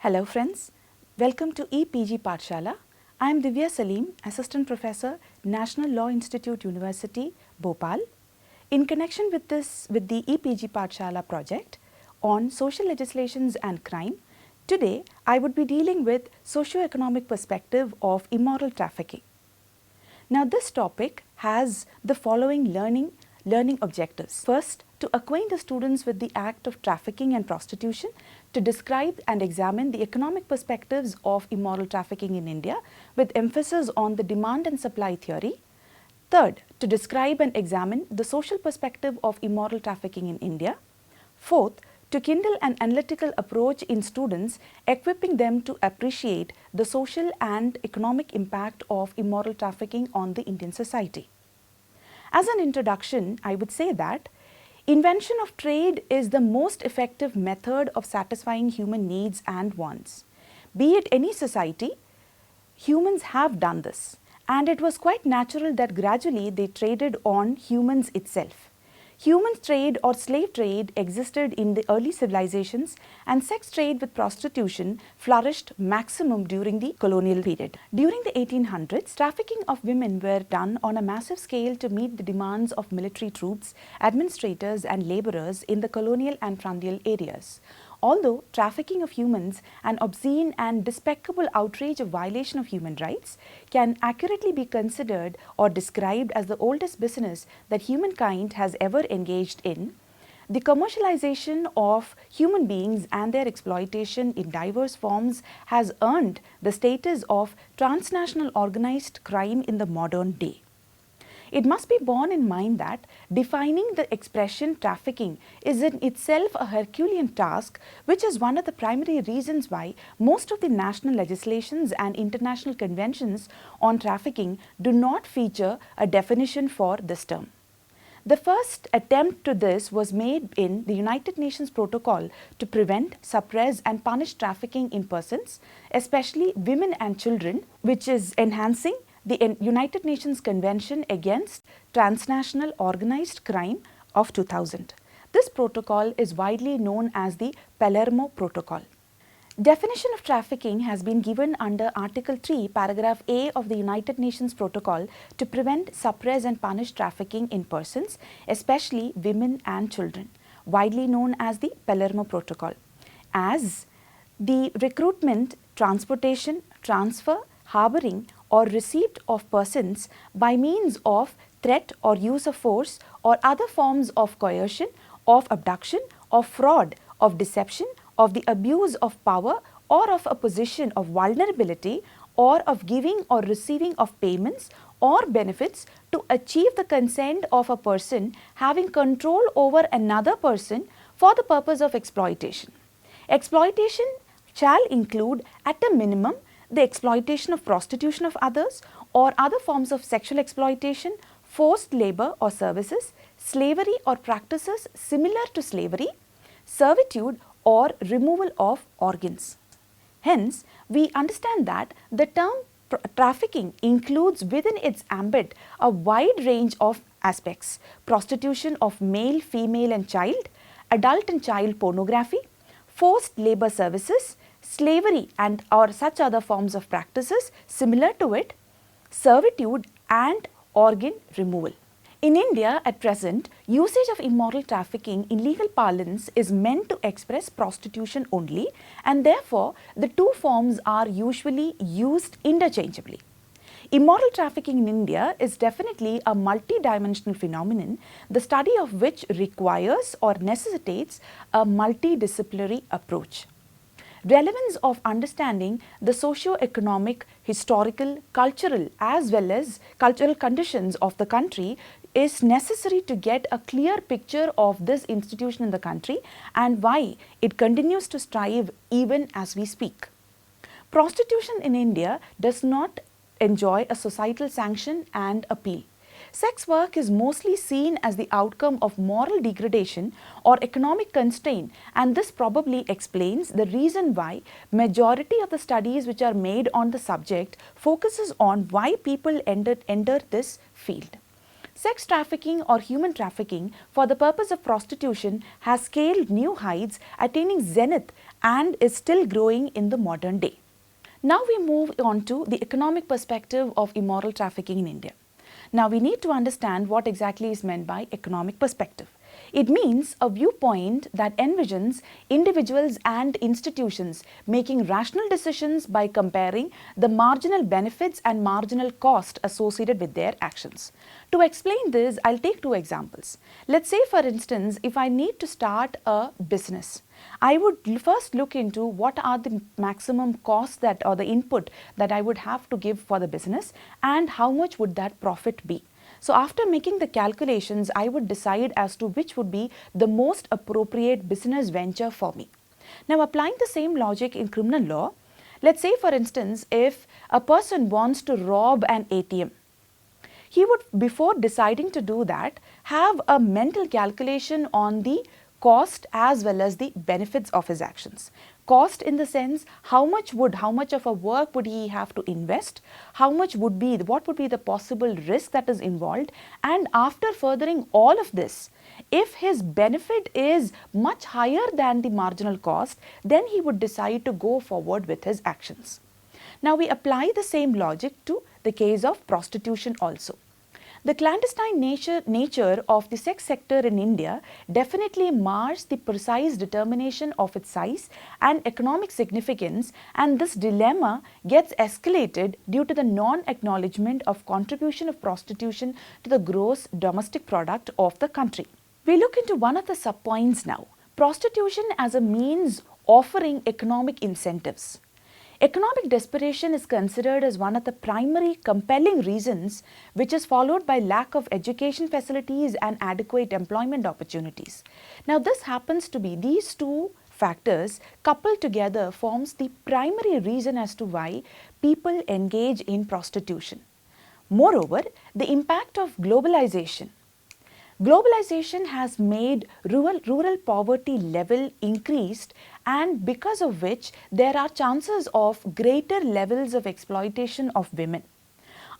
Hello friends, welcome to EPG Pathshala. I am Divya Salim, Assistant Professor, National Law Institute University, Bhopal. In connection with the EPG Pathshala project on social legislations and crime, today I would be dealing with socio-economic perspective of immoral trafficking. Now this topic has the following learning objectives. First, to acquaint the students with the act of trafficking and prostitution, to describe and examine the economic perspectives of immoral trafficking in India with emphasis on the demand and supply theory. Third, to describe and examine the social perspective of immoral trafficking in India. Fourth, to kindle an analytical approach in students, equipping them to appreciate the social and economic impact of immoral trafficking on the Indian society. As an introduction, I would say that invention of trade is the most effective method of satisfying human needs and wants. Be it any society, humans have done this, and it was quite natural that gradually they traded on humans itself. Human trade or slave trade existed in the early civilizations, and sex trade with prostitution flourished maximum during the colonial period. During the 1800s, trafficking of women were done on a massive scale to meet the demands of military troops, administrators and laborers in the colonial and frontier areas. Although trafficking of humans, an obscene and despicable outrage of violation of human rights, can accurately be considered or described as the oldest business that humankind has ever engaged in, the commercialization of human beings and their exploitation in diverse forms has earned the status of transnational organized crime in the modern day. It must be borne in mind that defining the expression trafficking is in itself a Herculean task, which is one of the primary reasons why most of the national legislations and international conventions on trafficking do not feature a definition for this term. The first attempt to this was made in the United Nations Protocol to prevent, suppress and punish trafficking in persons, especially women and children, which is enhancing the United Nations Convention Against Transnational Organized Crime of 2000. This protocol is widely known as the Palermo Protocol. Definition of trafficking has been given under Article 3, Paragraph A of the United Nations Protocol to prevent, suppress and punish trafficking in persons, especially women and children, widely known as the Palermo Protocol, as the recruitment, transportation, transfer, harboring or receipt of persons by means of threat or use of force or other forms of coercion, of abduction, of fraud, of deception, of the abuse of power or of a position of vulnerability or of giving or receiving of payments or benefits to achieve the consent of a person having control over another person for the purpose of exploitation. Exploitation shall include at a minimum the exploitation of prostitution of others or other forms of sexual exploitation, forced labor or services, slavery or practices similar to slavery, servitude or removal of organs. Hence, we understand that the term trafficking includes within its ambit a wide range of aspects: prostitution of male, female and child, adult and child pornography, forced labor services, slavery and or such other forms of practices similar to it, servitude and organ removal. In India at present, usage of immoral trafficking in legal parlance is meant to express prostitution only, and therefore the two forms are usually used interchangeably. Immoral trafficking in India is definitely a multi-dimensional phenomenon, the study of which requires or necessitates a multidisciplinary approach. Relevance of understanding the socio-economic, historical, cultural as well as cultural conditions of the country is necessary to get a clear picture of this institution in the country and why it continues to strive even as we speak. Prostitution in India does not enjoy a societal sanction and appeal. Sex work is mostly seen as the outcome of moral degradation or economic constraint, and this probably explains the reason why majority of the studies which are made on the subject focuses on why people enter this field. Sex trafficking or human trafficking for the purpose of prostitution has scaled new heights, attaining zenith, and is still growing in the modern day. Now we move on to the economic perspective of immoral trafficking in India. Now we need to understand what exactly is meant by economic perspective. It means a viewpoint that envisions individuals and institutions making rational decisions by comparing the marginal benefits and marginal cost associated with their actions. To explain this, I'll take two examples. Let's say, for instance, if I need to start a business, I would first look into what are the maximum costs that or the input that I would have to give for the business and how much would that profit be. So after making the calculations, I would decide as to which would be the most appropriate business venture for me. Now applying the same logic in criminal law, let's say for instance, if a person wants to rob an ATM, he would, before deciding to do that, have a mental calculation on the cost as well as the benefits of his actions. Cost in the sense, how much of a work would he have to invest, what would be the possible risk that is involved, and after furthering all of this, if his benefit is much higher than the marginal cost, then he would decide to go forward with his actions. Now we apply the same logic to the case of prostitution also. The clandestine nature of the sex sector in India definitely mars the precise determination of its size and economic significance, and this dilemma gets escalated due to the non-acknowledgement of contribution of prostitution to the gross domestic product of the country. We look into one of the subpoints now, prostitution as a means offering economic incentives. Economic desperation is considered as one of the primary compelling reasons, which is followed by lack of education facilities and adequate employment opportunities. Now this happens to be, these two factors coupled together forms the primary reason as to why people engage in prostitution. Moreover, the impact of globalization. Globalization has made rural poverty level increased, and because of which there are chances of greater levels of exploitation of women.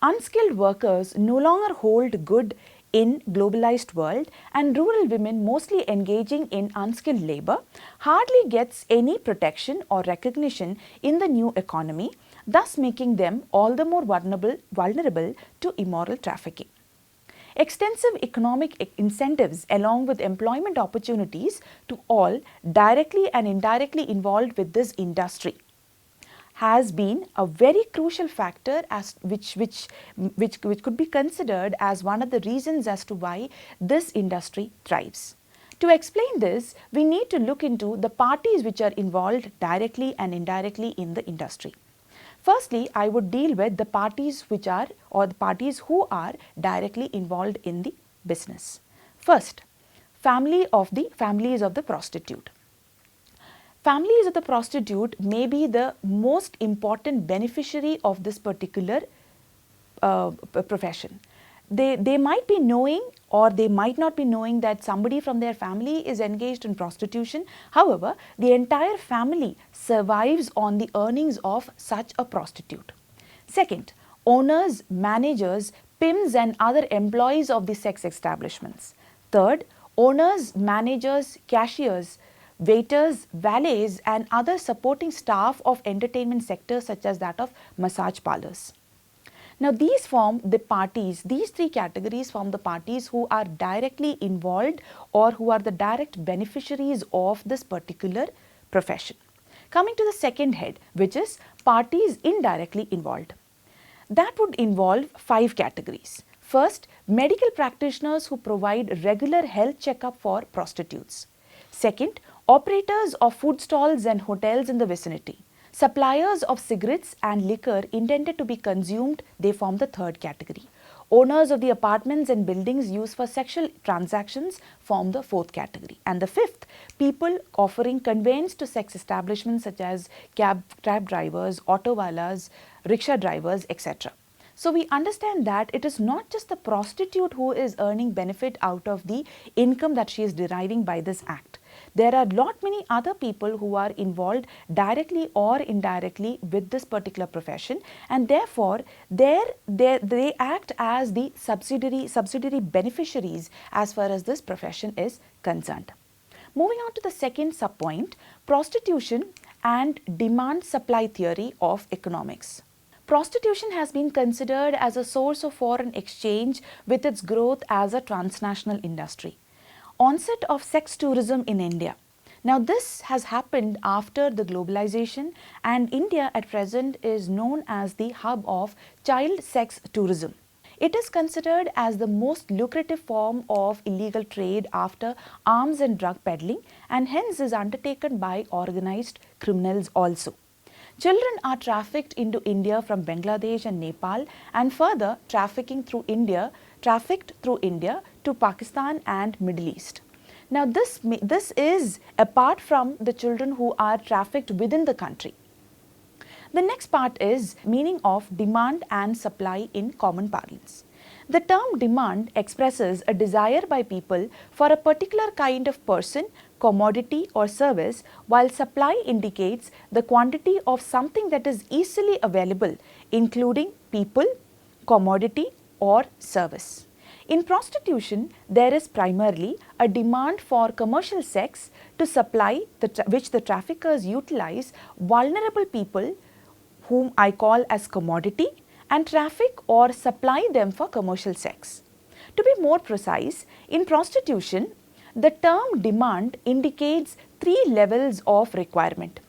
Unskilled workers no longer hold good in globalized world, and rural women mostly engaging in unskilled labor hardly gets any protection or recognition in the new economy, thus making them all the more vulnerable to immoral trafficking. Extensive economic incentives along with employment opportunities to all directly and indirectly involved with this industry has been a very crucial factor as which could be considered as one of the reasons as to why this industry thrives. To explain this, we need to look into the parties which are involved directly and indirectly in the industry. Firstly, I would deal with the parties which are or the parties who are directly involved in the business. First, families of the prostitute. Families of the prostitute may be the most important beneficiary of this particular profession. They might be knowing or they might not be knowing that somebody from their family is engaged in prostitution. However, the entire family survives on the earnings of such a prostitute. Second, owners, managers, pimps and other employees of the sex establishments. Third, owners, managers, cashiers, waiters, valets and other supporting staff of entertainment sectors such as that of massage parlors. Now these form the parties, these three categories form the parties who are directly involved or who are the direct beneficiaries of this particular profession. Coming to the second head, which is parties indirectly involved. That would involve 5 categories. First, medical practitioners who provide regular health checkup for prostitutes. Second, operators of food stalls and hotels in the vicinity. Suppliers of cigarettes and liquor intended to be consumed, they form the third category. Owners of the apartments and buildings used for sexual transactions form the fourth category. And the fifth, people offering conveyance to sex establishments such as cab drivers, auto walas, rickshaw drivers, etc. So we understand that it is not just the prostitute who is earning benefit out of the income that she is deriving by this act. there are lot many other people who are involved directly or indirectly with this particular profession, and therefore they act as the subsidiary beneficiaries as far as this profession is concerned. Moving on to the second subpoint, prostitution and demand supply theory of economics. Prostitution has been considered as a source of foreign exchange with its growth as a transnational industry. Onset of sex tourism in India. Now this has happened after the globalization, and India at present is known as the hub of child sex tourism. It is considered as the most lucrative form of illegal trade after arms and drug peddling, and hence is undertaken by organized criminals also. Children are trafficked into India from Bangladesh and Nepal, and further trafficked through India to Pakistan and Middle East. Now this is apart from the children who are trafficked within the country. The next part is meaning of demand and supply in common parlance. The term demand expresses a desire by people for a particular kind of person, commodity or service, while supply indicates the quantity of something that is easily available, including people, commodity or service. In prostitution, there is primarily a demand for commercial sex to supply which the traffickers utilize vulnerable people whom I call as commodity and traffic or supply them for commercial sex. To be more precise, in prostitution, the term demand indicates three levels of requirement.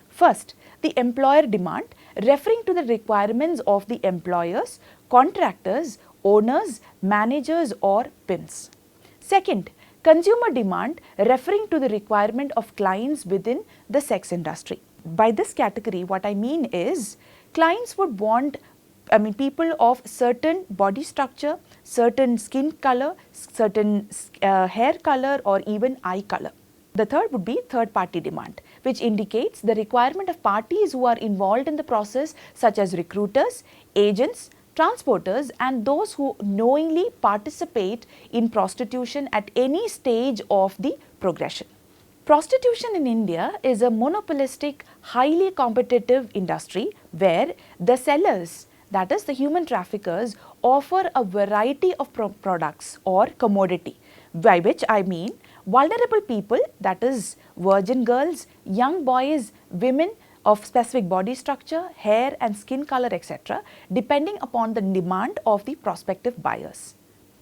First, the employer demand, referring to the requirements of the employers, contractors, owners, managers or pimps. Second, consumer demand, referring to the requirement of clients within the sex industry. By this category, what I mean is clients would want people of certain body structure, certain skin color, certain hair color or even eye color. The third would be third party demand, which indicates the requirement of parties who are involved in the process, such as recruiters, agents, transporters and those who knowingly participate in prostitution at any stage of the progression. Prostitution in India is a monopolistic, highly competitive industry where the sellers, that is the human traffickers, offer a variety of products or commodity, by which I mean vulnerable people, that is virgin girls, young boys, women of specific body structure, hair and skin color, etc., depending upon the demand of the prospective buyers,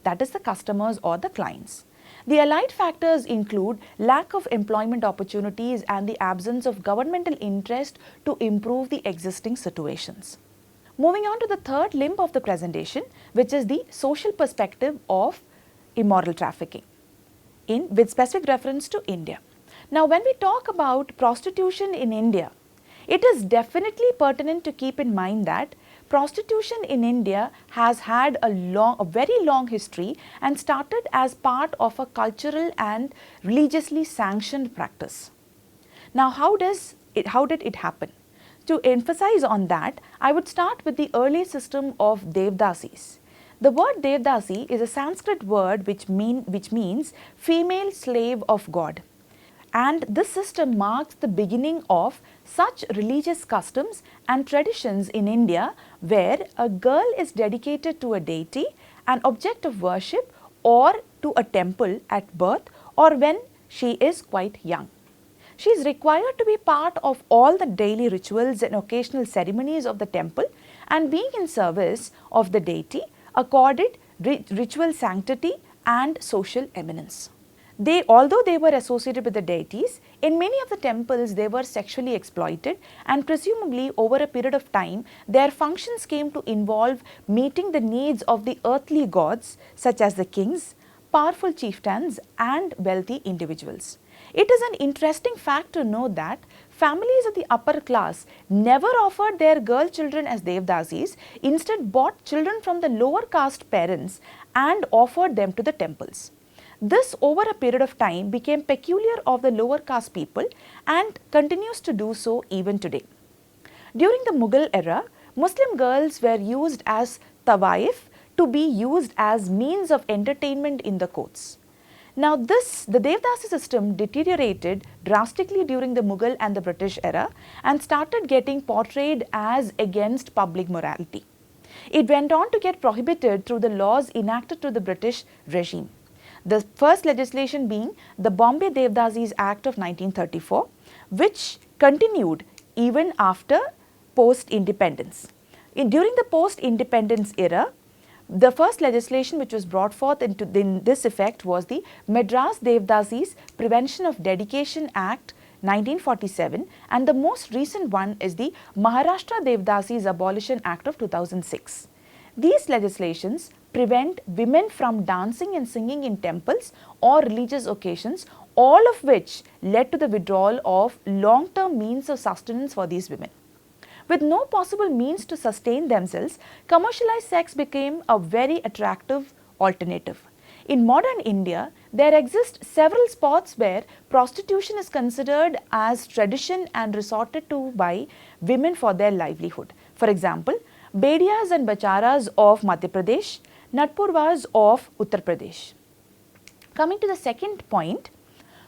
that is the customers or the clients. The allied factors include lack of employment opportunities and the absence of governmental interest to improve the existing situations. Moving on to the third limb of the presentation, which is the social perspective of immoral trafficking with specific reference to India. Now, when we talk about prostitution in India, it is definitely pertinent to keep in mind that prostitution in India has had a very long history and started as part of a cultural and religiously sanctioned practice. Now, how did it happen? To emphasize on that, I would start with the early system of Devdasis. The word Devdasi is a Sanskrit word which means female slave of God. And this system marks the beginning of such religious customs and traditions in India where a girl is dedicated to a deity, an object of worship or to a temple at birth or when she is quite young. She is required to be part of all the daily rituals and occasional ceremonies of the temple, and being in service of the deity accorded ritual sanctity and social eminence. Although they were associated with the deities, in many of the temples they were sexually exploited, and presumably over a period of time their functions came to involve meeting the needs of the earthly gods such as the kings, powerful chieftains and wealthy individuals. It is an interesting fact to know that families of the upper class never offered their girl children as Devdasis, instead bought children from the lower caste parents and offered them to the temples. This over a period of time became peculiar of the lower caste people and continues to do so even today. During the Mughal era, Muslim girls were used as tawaif to be used as means of entertainment in the courts. Now the Devdasi system deteriorated drastically during the Mughal and the British era and started getting portrayed as against public morality. It went on to get prohibited through the laws enacted to the British regime. The first legislation being the Bombay Devdasis Act of 1934, which continued even after post-independence. During the post-independence era, the first legislation which was brought forth in this effect was the Madras Devdasis Prevention of Dedication Act 1947, and the most recent one is the Maharashtra Devdasis Abolition Act of 2006. These legislations prevent women from dancing and singing in temples or religious occasions, all of which led to the withdrawal of long-term means of sustenance for these women. With no possible means to sustain themselves, commercialized sex became a very attractive alternative. In modern India, there exist several spots where prostitution is considered as tradition and resorted to by women for their livelihood. For example, Bediyas and Bacharas of Madhya Pradesh, Natpurwas of Uttar Pradesh. Coming to the second point,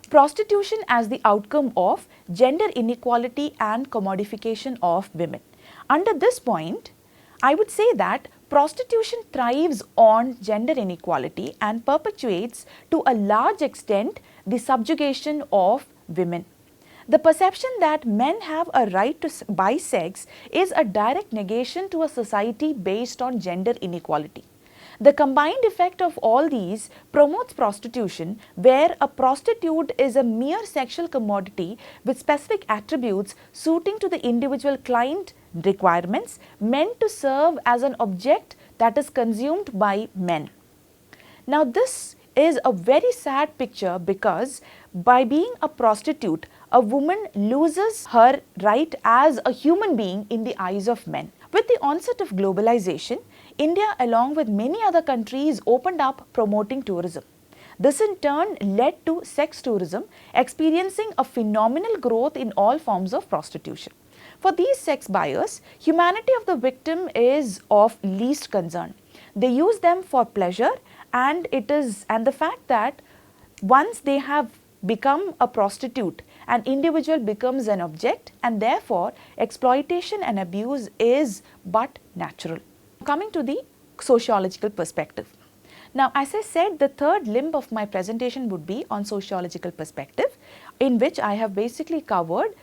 prostitution as the outcome of gender inequality and commodification of women. Under this point, I would say that prostitution thrives on gender inequality and perpetuates to a large extent the subjugation of women. The perception that men have a right to buy sex is a direct negation to a society based on gender inequality. The combined effect of all these promotes prostitution, where a prostitute is a mere sexual commodity with specific attributes suiting to the individual client requirements, meant to serve as an object that is consumed by men. Now this is a very sad picture, because by being a prostitute, a woman loses her right as a human being in the eyes of men. With the onset of globalization, India, along with many other countries, opened up promoting tourism. This in turn led to sex tourism experiencing a phenomenal growth in all forms of prostitution. For these sex buyers, humanity of the victim is of least concern. They use them for pleasure, and the fact that once they have become a prostitute, an individual becomes an object, and therefore exploitation and abuse is but natural. Coming to the sociological perspective. Now, as I said, the third limb of my presentation would be on sociological perspective, in which I have basically covered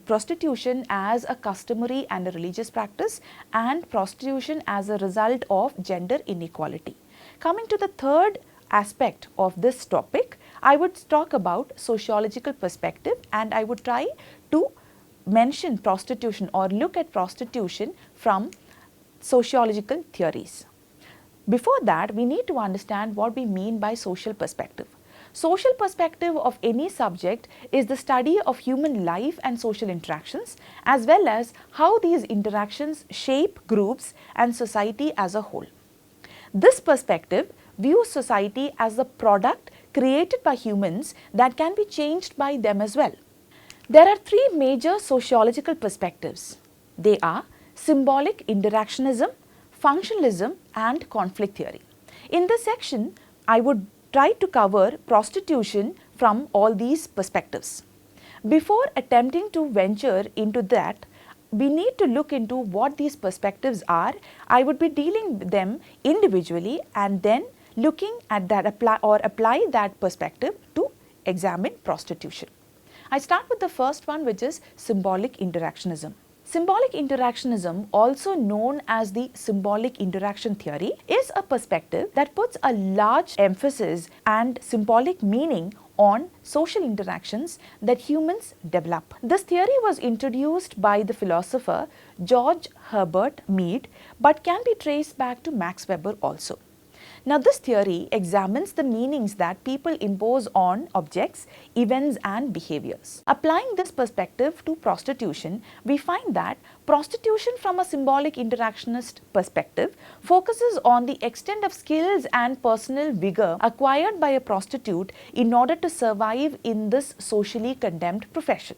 prostitution as a customary and a religious practice, and prostitution as a result of gender inequality. Coming to the third aspect of this topic, I would talk about sociological perspective, and I would try to mention prostitution or look at prostitution from sociological theories. Before that, we need to understand what we mean by social perspective. Social perspective of any subject is the study of human life and social interactions, as well as how these interactions shape groups and society as a whole. This perspective views society as a product created by humans that can be changed by them as well. There are three major sociological perspectives. They are symbolic interactionism, functionalism, and conflict theory. In this section, I would try to cover prostitution from all these perspectives. Before attempting to venture into that, we need to look into what these perspectives are. I would be dealing with them individually and then looking at that apply that perspective to examine prostitution. I start with the first one, which is symbolic interactionism. Symbolic interactionism, also known as the symbolic interaction theory, is a perspective that puts a large emphasis and symbolic meaning on social interactions that humans develop. This theory was introduced by the philosopher George Herbert Mead, but can be traced back to Max Weber also. Now, this theory examines the meanings that people impose on objects, events, and behaviors. Applying this perspective to prostitution, we find that prostitution from a symbolic interactionist perspective focuses on the extent of skills and personal vigor acquired by a prostitute in order to survive in this socially condemned profession.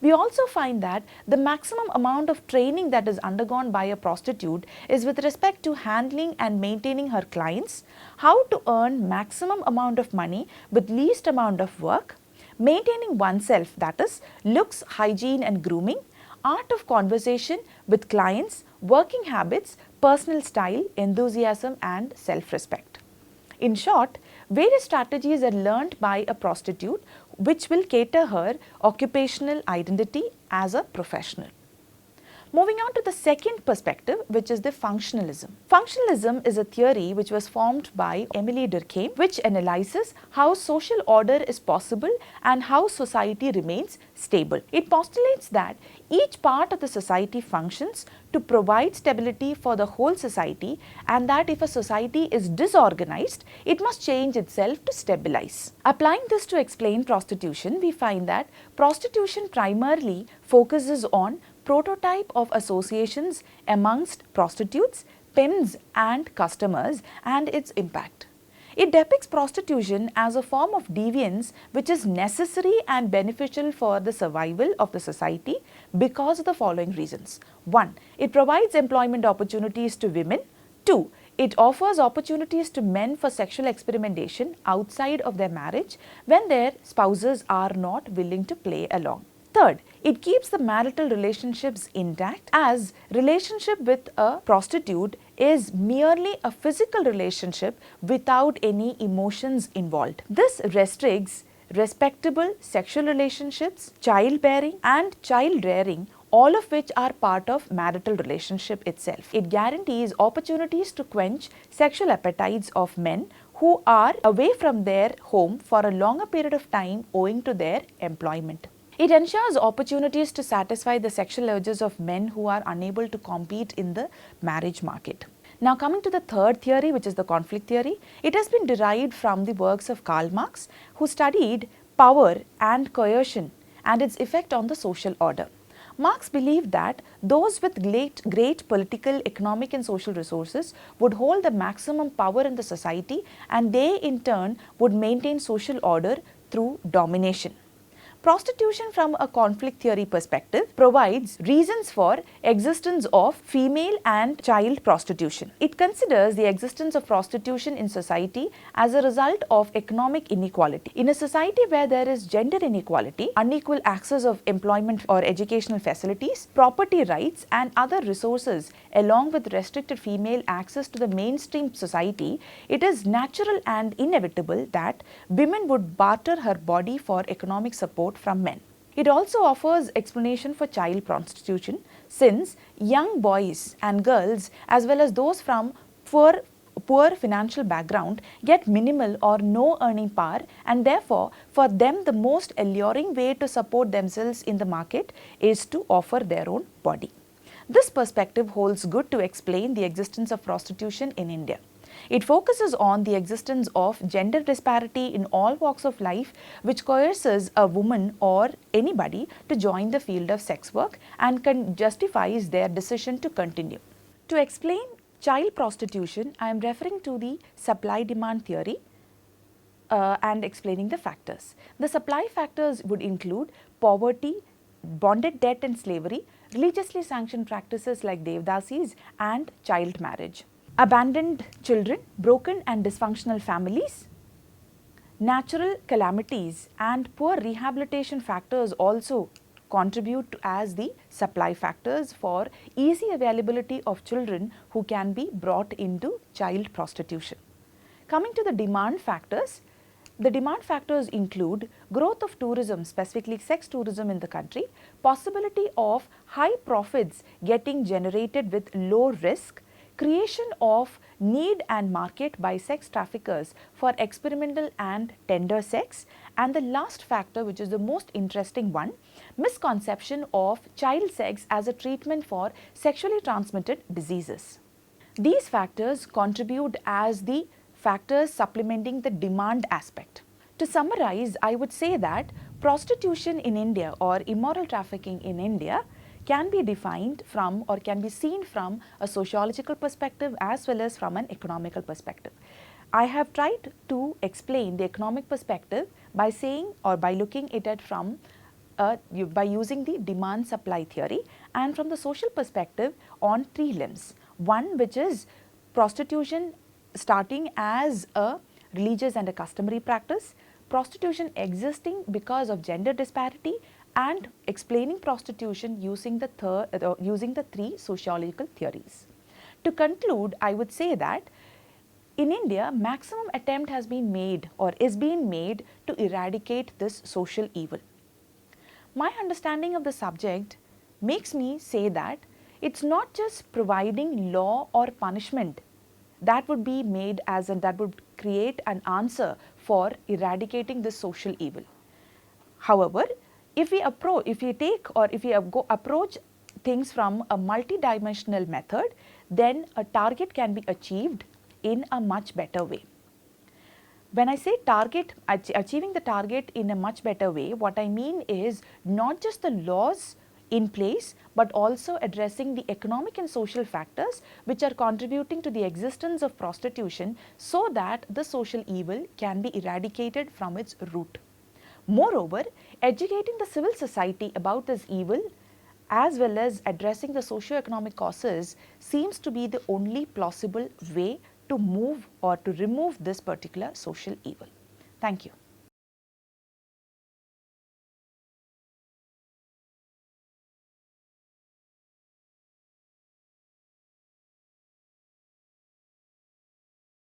We also find that the maximum amount of training that is undergone by a prostitute is with respect to handling and maintaining her clients, how to earn maximum amount of money with least amount of work, maintaining oneself, that is looks, hygiene and grooming, art of conversation with clients, working habits, personal style, enthusiasm and self-respect. In short, various strategies are learnt by a prostitute which will cater her occupational identity as a professional. Moving on to the second perspective, which is the functionalism. Functionalism is a theory which was formed by Emily Durkheim, which analyzes how social order is possible and how society remains stable. It postulates that each part of the society functions to provide stability for the whole society, and that if a society is disorganized, it must change itself to stabilize. Applying this to explain prostitution, we find that prostitution primarily focuses on prototype of associations amongst prostitutes, pimps and customers and its impact. It depicts prostitution as a form of deviance which is necessary and beneficial for the survival of the society because of the following reasons. 1. It provides employment opportunities to women. 2. It offers opportunities to men for sexual experimentation outside of their marriage when their spouses are not willing to play along. Third, it keeps the marital relationships intact, as relationship with a prostitute is merely a physical relationship without any emotions involved. This restricts respectable sexual relationships, childbearing and child rearing, all of which are part of marital relationship itself. It guarantees opportunities to quench sexual appetites of men who are away from their home for a longer period of time owing to their employment. It ensures opportunities to satisfy the sexual urges of men who are unable to compete in the marriage market. Now coming to the third theory, which is the conflict theory, it has been derived from the works of Karl Marx, who studied power and coercion and its effect on the social order. Marx believed that those with great political, economic and social resources would hold the maximum power in the society, and they in turn would maintain social order through domination. Prostitution from a conflict theory perspective provides reasons for existence of female and child prostitution. It considers the existence of prostitution in society as a result of economic inequality. In a society where there is gender inequality, unequal access of employment or educational facilities, property rights and other resources, along with restricted female access to the mainstream society, it is natural and inevitable that women would barter her body for economic support from men. It also offers explanation for child prostitution, since young boys and girls as well as those from poor financial background get minimal or no earning power, and therefore for them the most alluring way to support themselves in the market is to offer their own body. This perspective holds good to explain the existence of prostitution in India. It focuses on the existence of gender disparity in all walks of life, which coerces a woman or anybody to join the field of sex work and justifies their decision to continue. To explain child prostitution, I am referring to the supply-demand theory and explaining the factors. The supply factors would include poverty, bonded debt and slavery, religiously sanctioned practices like Devdasis and child marriage. Abandoned children, broken and dysfunctional families, natural calamities and poor rehabilitation factors also contribute as the supply factors for easy availability of children who can be brought into child prostitution. Coming to the demand factors, the demand factors include growth of tourism, specifically sex tourism in the country, possibility of high profits getting generated with low risk, creation of need and market by sex traffickers for experimental and tender sex, and the last factor, which is the most interesting one, misconception of child sex as a treatment for sexually transmitted diseases. These factors contribute as the factors supplementing the demand aspect. To summarize, I would say that prostitution in India or immoral trafficking in India can be defined from or can be seen from a sociological perspective as well as from an economical perspective. I have tried to explain the economic perspective by saying or by looking at it from by using the demand supply theory, and from the social perspective on three limbs. One, which is prostitution starting as a religious and a customary practice, prostitution existing because of gender disparity, and explaining prostitution using the three sociological theories. To conclude, I would say that in India, maximum attempt has been made or is being made to eradicate this social evil. My understanding of the subject makes me say that it's not just providing law or punishment that would be made as and that would create an answer for eradicating this social evil. However, if we approach things from a multidimensional method, then a target can be achieved in a much better way. When I say achieving the target in a much better way, what I mean is not just the laws in place, but also addressing the economic and social factors which are contributing to the existence of prostitution, so that the social evil can be eradicated from its root. Moreover, educating the civil society about this evil as well as addressing the socio-economic causes seems to be the only plausible way to move or to remove this particular social evil. Thank you.